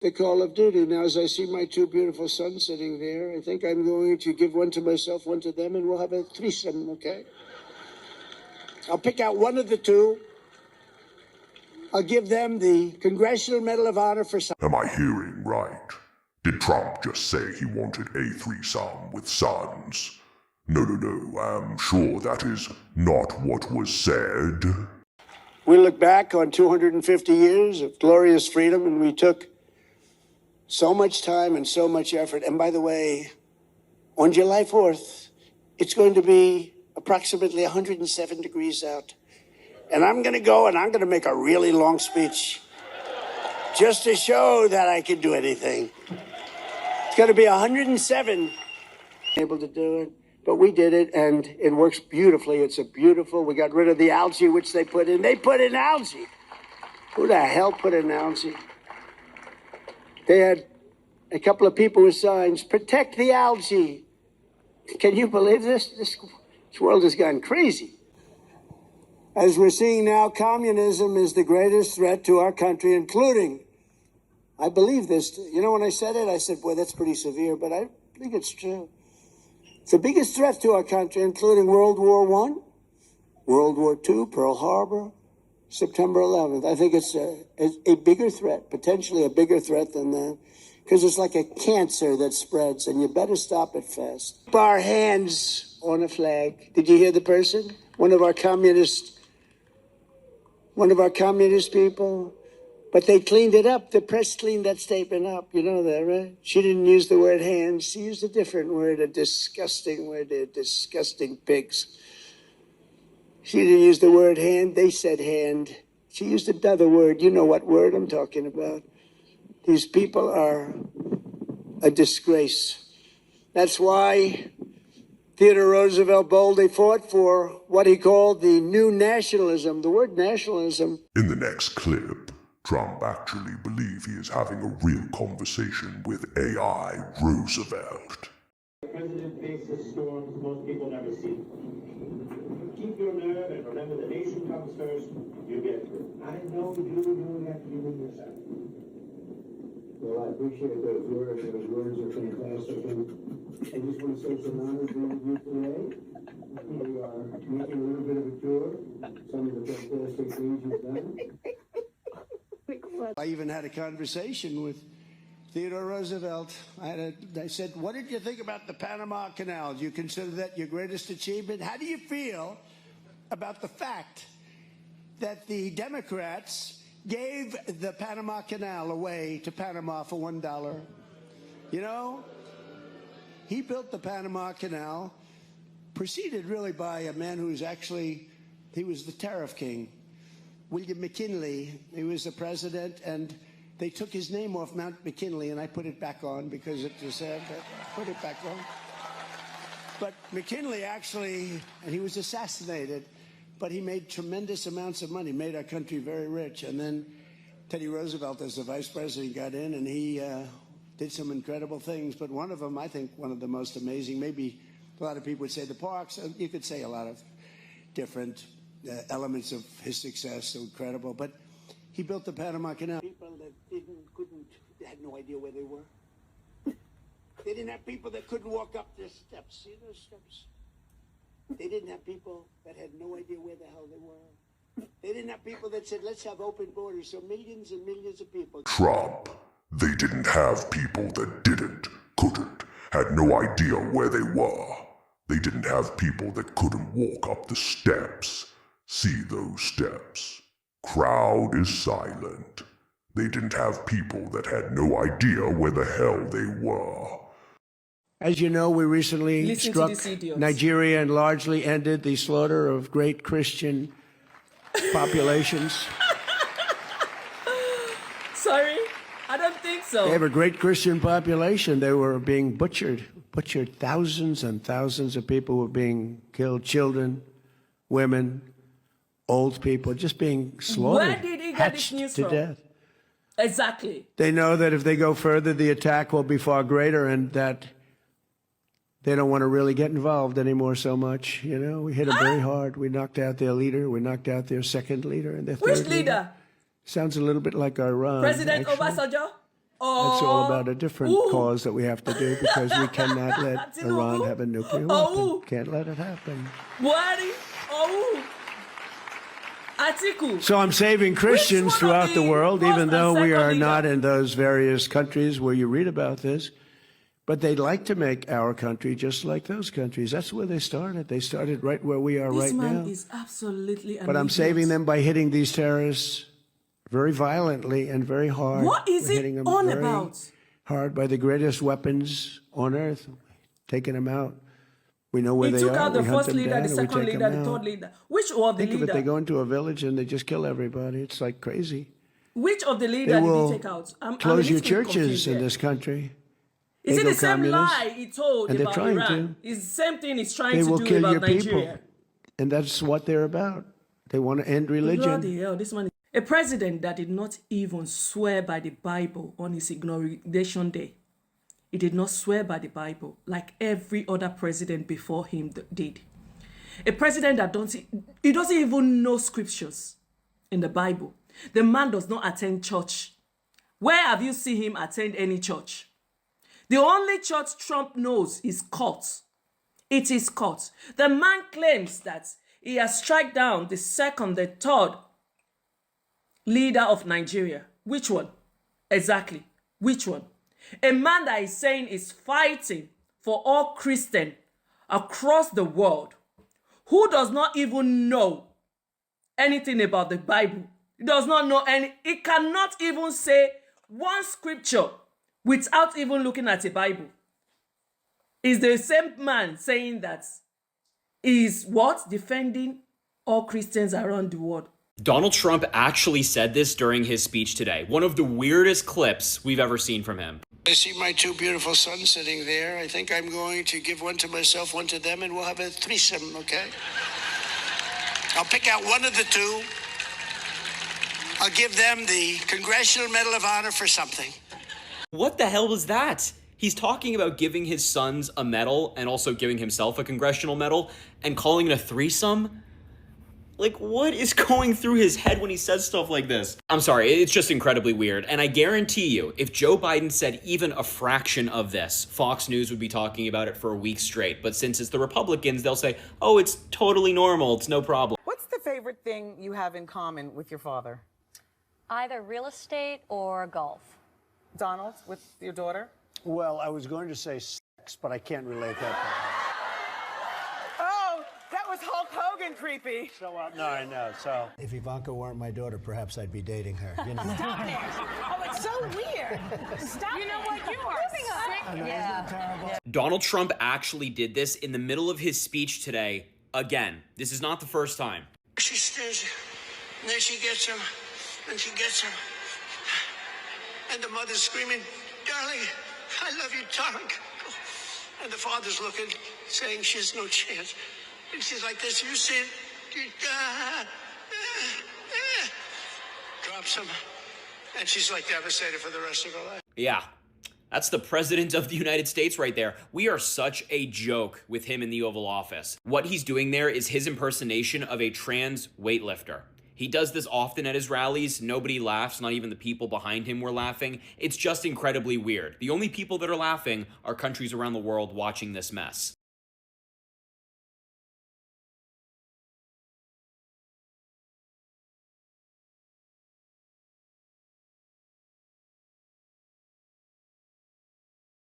the call of duty. Now, as I see my two beautiful sons sitting there, I think I'm going to give one to myself, one to them, and we'll have a threesome, okay? I'll pick out one of the two. I'll give them the Congressional Medal of Honor for... Am I hearing right? Did Trump just say he wanted a threesome with sons? No, I'm sure that is not what was said. We look back on 250 years of glorious freedom, and we took so much time and so much effort. And by the way, on July 4th, it's going to be approximately 107 degrees out. And I'm going to go and I'm going to make a really long speech just to show that I can do anything. It's going to be 107. Able to do it, but we did it, and it works beautifully. It's a beautiful, we got rid of the algae, which they put in. They put in algae. Who the hell put in algae? They had a couple of people with signs, protect the algae. Can you believe this? This world has gone crazy. As we're seeing now, communism is the greatest threat to our country, including, I believe this, you know, when I said it, I said, boy, that's pretty severe, but I think it's true. It's the biggest threat to our country, including World War I, World War II, Pearl Harbor, September 11th. I think it's a bigger threat, potentially a bigger threat than that, because it's like a cancer that spreads, and you better stop it fast. Keep our hands on a flag. Did you hear the person? One of our communist people. But they cleaned it up. The press cleaned that statement up. You know that, right? She didn't use the word hands. She used a different word, a disgusting word. They're disgusting pigs. She didn't use the word hand. They said hand. She used another word. You know what word I'm talking about. These people are a disgrace. That's why Theodore Roosevelt boldly fought for what he called the new nationalism. The word nationalism. In the next clip, Trump actually believes he is having a real conversation with AI Roosevelt. The president faces storms most people never see. Keep your nerve and remember the nation comes first. You get through. I know you have to believe yourself. Well, I appreciate those words. Those words are fantastic. And I just want to say some honors with you today. We are making a little bit of a tour. Some of the fantastic things you've done. I even had a conversation with Theodore Roosevelt. I said, what did you think about the Panama Canal? Do you consider that your greatest achievement? How do you feel about the fact that the Democrats gave the Panama Canal away to Panama for $1? You know, he built the Panama Canal, preceded really by a man who's actually, he was the tariff king. William McKinley, he was the president, and they took his name off Mount McKinley, and I put it back on because it was sad, but I put it back on. But McKinley actually, and he was assassinated, but he made tremendous amounts of money, made our country very rich. And then Teddy Roosevelt, as the vice president, got in, and he did some incredible things. But one of them, I think one of the most amazing, maybe a lot of people would say the parks, you could say a lot of different elements of his success, so incredible. But he built the Panama Canal. People that they had no idea where they were. They didn't have people that couldn't walk up the steps. See those steps? They didn't have people that had no idea where the hell they were. They didn't have people that said, let's have open borders, so millions and millions of people. Trump. They didn't have people that didn't, couldn't, had no idea where they were. They didn't have people that couldn't walk up the steps. See those steps. Crowd is silent. They didn't have people that had no idea where the hell they were. As you know, we recently struck Nigeria and largely ended the slaughter of great Christian populations. Sorry, I don't think so. They have a great Christian population. They were being butchered. Thousands and thousands of people were being killed. Children, women, old people, just being slaughtered. Where did he get this news to from? death. Exactly. They know that if they go further, the attack will be far greater, and that they don't want to really get involved anymore so much. You know, we hit them very hard. We knocked out their leader. We knocked out their second leader and their third Which leader? Sounds a little bit like Iran. President actually. Obasanjo? That's all about a different Ooh. cause that we have to do because we cannot let Iran have a nuclear Oh. weapon. Can't let it happen. Buhari. Oh. Atiku. So I'm saving Christians Which one throughout of the the world, first even and though we second are leader? not in those various countries where you read about this. But they'd like to make our country just like those countries. That's where they started. They started right where we are This right man now. is absolutely an But I'm idiot. saving them by hitting these terrorists very violently and very hard. What is We're hitting it them on very about? hard by the greatest weapons on earth, taking them out. We know where He they took are. out the We hunt first them leader, down the and we second take leader, them the out. third leader. Which was the Think of it, they leader? go into a village and they just kill everybody. It's like crazy. Which of the They leader did will he take out? I'm close a your little bit churches confused in here. this country. Is They it go the same communist, lie he told and they're about trying Iran? to. It's the same thing he's trying They to will do kill about your Nigeria. people. And that's what they're about. They want to end religion. Bloody hell, this man is a president that did not even swear by the Bible on his inauguration day. He did not swear by the Bible like every other president before him did. A president that doesn't even know scriptures in the Bible. The man does not attend church. Where have you seen him attend any church? The only church Trump knows is court. It is court. The man claims that he has struck down the second, the third leader of Nigeria. Which one? Exactly. Which one? A man that is saying is fighting for all Christians across the world, who does not even know anything about the Bible. He does not know any. He cannot even say one scripture without even looking at a Bible. Is the same man saying that he is what? Defending all Christians around the world. Donald Trump actually said this during his speech today. One of the weirdest clips we've ever seen from him. I see my two beautiful sons sitting there. I think I'm going to give one to myself, one to them, and we'll have a threesome, okay? I'll pick out one of the two. I'll give them the Congressional Medal of Honor for something. What the hell was that? He's talking about giving his sons a medal and also giving himself a congressional medal and calling it a threesome? Like, what is going through his head when he says stuff like this? I'm sorry, it's just incredibly weird. And I guarantee you, if Joe Biden said even a fraction of this, Fox News would be talking about it for a week straight. But since it's the Republicans, they'll say, oh, it's totally normal, it's no problem. What's the favorite thing you have in common with your father? Either real estate or golf. Donald, with your daughter? Well, I was going to say sex, but I can't relate that part. Oh, that was Hulk Hogan creepy. So, no, I know. So, if Ivanka weren't my daughter, perhaps I'd be dating her. You know. Stop it. Oh, it's so weird. Stop. You know what? You are sick. Yeah. Donald Trump actually did this in the middle of his speech today. Again, this is not the first time. She stares, and then she gets him, and she gets him. And the mother's screaming, darling, I love you, darling. And the father's looking, saying she has no chance. And she's like this, you see it? Drops him. And she's like devastated for the rest of her life. Yeah, that's the president of the United States right there. We are such a joke with him in the Oval Office. What he's doing there is his impersonation of a trans weightlifter. He does this often at his rallies. Nobody laughs, not even the people behind him were laughing. It's just incredibly weird. The only people that are laughing are countries around the world watching this mess.